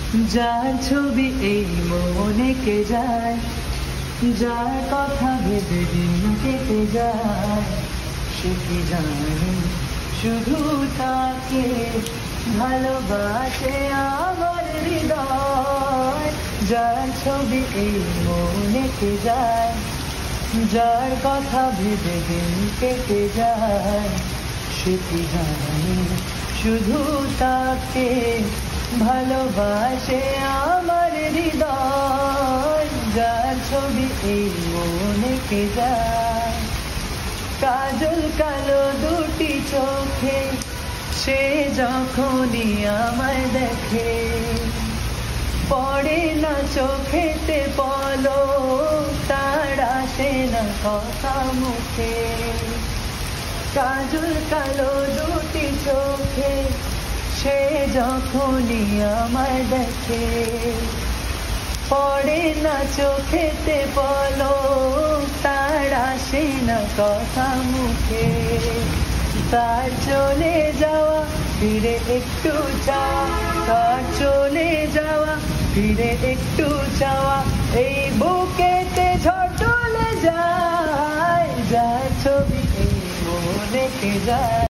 যার ছবি এই মনে কে যায়, যার কথা ভেবে দিন কেটে যায়, সে কি জানে শুধু তাকে ভালোবাসে আমার হৃদয়। যার ছবি এই মনে কে যায়, যার কথা ভেবে দিন কেটে যায়, সে কি জানে শুধু তাকে ভালোবাসে আমার হৃদয়। যার ছবি এই মনে কে যায়, কাজল কালো দুটি চোখে সে যখনই আমায় দেখে, পড়ে না চোখেতে পলক, তার আসে না কথা মুখে। কাজল কালো দুটি চোখে সে যখনই আমায় দেখে, পড়ে না চোখেতে পলক, তার আসে না কথা মুখে। তার চলে যাওয়া ফিরে একটু চাওয়া, তার চলে যাওয়া ফিরে একটু চাওয়া, এই বুকেতে ঝড় তুলে যায়। যার ছবি এই মনে কে যায়।